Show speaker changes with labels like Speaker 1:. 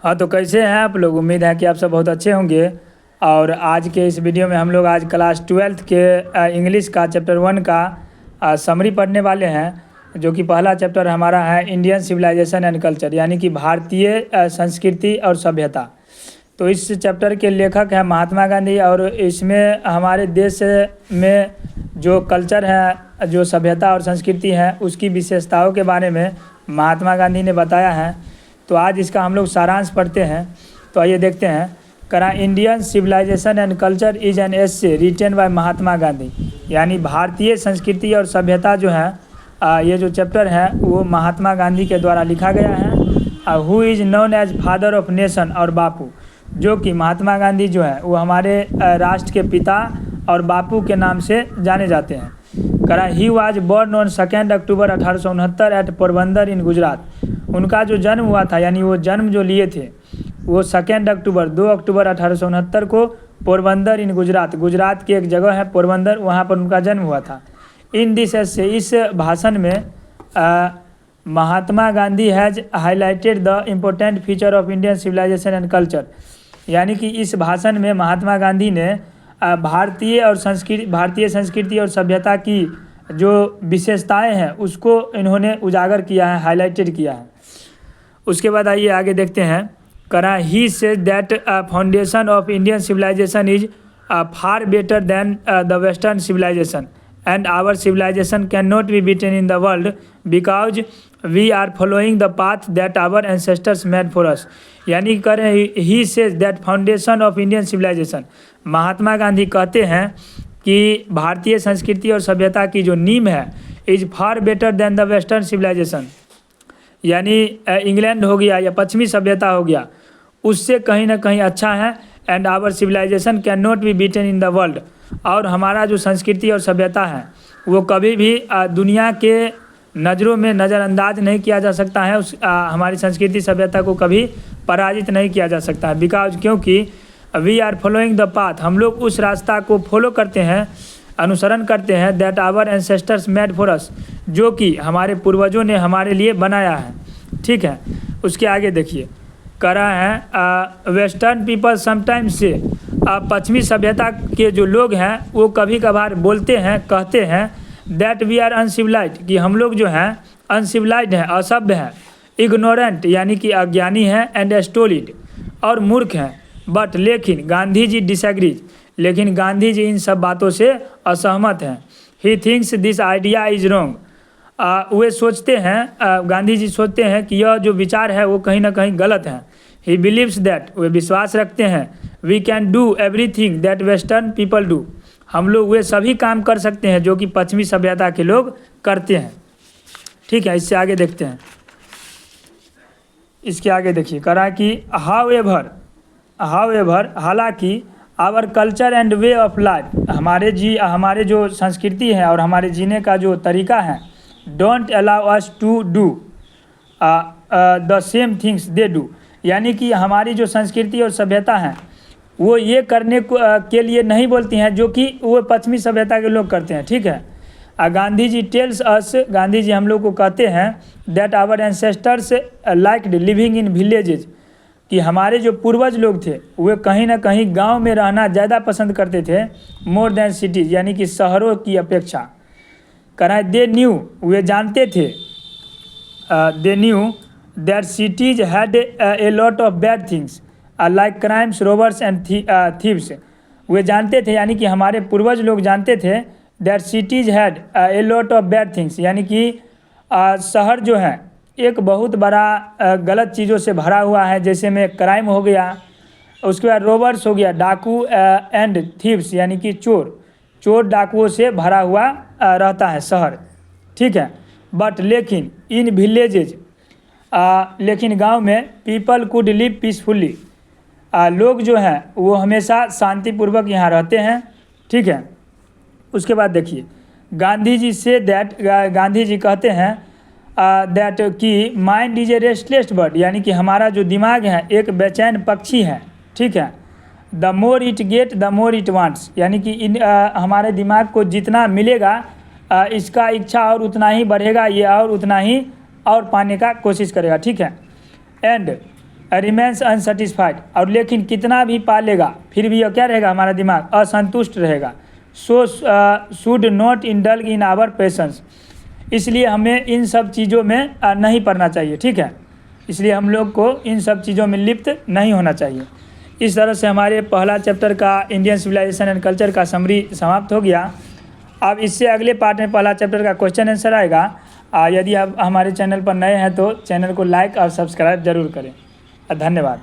Speaker 1: हाँ, तो कैसे हैं आप लोग। उम्मीद है कि आप सब बहुत अच्छे होंगे। और आज के इस वीडियो में हम लोग आज क्लास 12th के इंग्लिश का चैप्टर 1 का समरी पढ़ने वाले हैं, जो कि पहला चैप्टर हमारा है इंडियन सिविलाइजेशन एंड कल्चर, यानी कि भारतीय संस्कृति और सभ्यता। तो इस चैप्टर के लेखक हैं महात्मा गांधी, और इसमें हमारे देश में जो कल्चर है, जो सभ्यता और संस्कृति है, उसकी विशेषताओं के बारे में महात्मा गांधी ने बताया है। तो आज इसका हम लोग सारांश पढ़ते हैं। तो आइए देखते हैं। करा Indian civilisation and culture is an essay written by Mahatma Gandhi, यानी भारतीय संस्कृति और सभ्यता जो है, ये जो चैप्टर है वो महात्मा गांधी के द्वारा लिखा गया है। Who is known as father of nation, और बापू, जो कि महात्मा गांधी जो है वो हमारे राष्ट्र के पिता और बापू के नाम से जाने जाते हैं। करा he was born on 2 October 1869 at Porbandar in Gujarat. उनका जो जन्म हुआ था, यानी वो जन्म जो लिए थे वो 2 अक्टूबर 1869 को पोरबंदर इन गुजरात, गुजरात की एक जगह है पोरबंदर, वहाँ पर उनका जन्म हुआ था। इन दिस से, इस भाषण में Mahatma Gandhi has highlighted the important feature of Indian civilisation and culture, यानी कि इस भाषण में महात्मा गांधी ने भारतीय संस्कृति और सभ्यता की जो विशेषताएं हैं उसको इन्होंने उजागर किया है, हाईलाइटेड किया है। उसके बाद आइए आगे देखते हैं। करा he says that foundation of Indian civilisation is far better than the western civilisation and our civilisation can not be beaten in the world because we are following the path that our ancestors made for us, यानी करें he says that foundation of Indian civilisation, Mahatma Gandhi कहते हैं कि भारतीय संस्कृति और सभ्यता की जो नींव है is far better than the western civilisation, यानी इंग्लैंड हो गया या पश्चिमी सभ्यता हो गया, उससे कहीं ना कहीं अच्छा है। And our civilisation can not be beaten in the world, और हमारा जो संस्कृति और सभ्यता है वो कभी भी दुनिया के नज़रों में नज़रअंदाज नहीं किया जा सकता है। हमारी संस्कृति सभ्यता को कभी पराजित नहीं किया जा सकता है। बिकॉज, क्योंकि we are following the path, हम लोग उस रास्ता को फॉलो करते हैं, अनुसरण करते हैं, that our ancestors made for us, जो कि हमारे पूर्वजों ने हमारे लिए बनाया है। ठीक है, उसके आगे देखिए। करा है वेस्टर्न पीपल समटाइम्स से, पश्चिमी सभ्यता के जो लोग हैं वो कभी कभार बोलते हैं, कहते हैं दैट वी आर अनसिविलाइज्ड, कि हम लोग जो हैं अनसिविलाइज्ड हैं, असभ्य हैं, इग्नोरेंट यानी कि अज्ञानी हैं, एंड स्टोलिड और मूर्ख हैं। बट लेकिन गांधी जी डिसएग्रीज, लेकिन गांधी जी इन सब बातों से असहमत हैं। He thinks this idea is wrong, वे सोचते हैं, गांधी जी सोचते हैं कि यह जो विचार है वो कहीं ना कहीं गलत है। ही बिलीव्स दैट, वे विश्वास रखते हैं, we can do everything that western people do, हम लोग वे सभी काम कर सकते हैं जो कि पश्चिमी सभ्यता के लोग करते हैं। ठीक है, इससे आगे देखते हैं। इसके आगे देखिए। करा कि हाउएवर, हालांकि our culture and way of life, हमारे जो संस्कृति है और हमारे जीने का जो तरीका है, don't allow us to do the same things they do, यानी कि हमारी जो संस्कृति और सभ्यता है वो ये करने के लिए नहीं बोलती हैं जो कि वो पश्चिमी सभ्यता के लोग करते हैं। ठीक है, गांधी जी टेल्स अस, गांधी जी हम लोग को कहते हैं that our ancestors liked living in villages, कि हमारे जो पूर्वज लोग थे वे कहीं ना कहीं गांव में रहना ज़्यादा पसंद करते थे, मोर देन सिटीज़, यानी कि शहरों की अपेक्षा। करा दे न्यू, वे जानते थे, they knew that cities had a lot of bad things like crimes, robbers and thieves, वे जानते थे, यानी कि हमारे पूर्वज लोग जानते थे that cities had a lot of bad things, यानी कि शहर जो है एक बहुत बड़ा गलत चीज़ों से भरा हुआ है, जैसे में क्राइम हो गया, उसके बाद रोबर्स हो गया, डाकू, एंड थीव्स यानी कि चोर डाकुओं से भरा हुआ रहता है शहर। ठीक है, बट लेकिन इन विलेजेज, लेकिन गांव में पीपल कुड लिव पीसफुली, लोग जो हैं वो हमेशा शांतिपूर्वक यहाँ रहते हैं। ठीक है, उसके बाद देखिए। गांधी जी से दैट, गांधी जी कहते हैं दैट कि mind is a restless bird, यानी कि हमारा जो दिमाग है एक बेचैन पक्षी है। ठीक है, the more it get the more it wants, यानी कि हमारे दिमाग को जितना मिलेगा इसका इच्छा और उतना ही बढ़ेगा, ये और उतना ही और पाने का कोशिश करेगा। ठीक है, एंड रिमेंस अनसेटिस्फाइड, और लेकिन कितना भी पा लेगा फिर भी क्या रहेगा, हमारा दिमाग असंतुष्ट रहेगा। So should not indulge in our passions, इसलिए हमें इन सब चीज़ों में नहीं पढ़ना चाहिए, ठीक है। इसलिए हम लोग को इन सब चीज़ों में लिप्त नहीं होना चाहिए। इस तरह से हमारे पहला चैप्टर का इंडियन सिविलाइजेशन एंड कल्चर का समरी समाप्त हो गया। अब इससे अगले पार्ट में पहला चैप्टर का क्वेश्चन आंसर आएगा। यदि आप हमारे चैनल पर नए हैं तो चैनल को लाइक और सब्सक्राइब जरूर करें। धन्यवाद।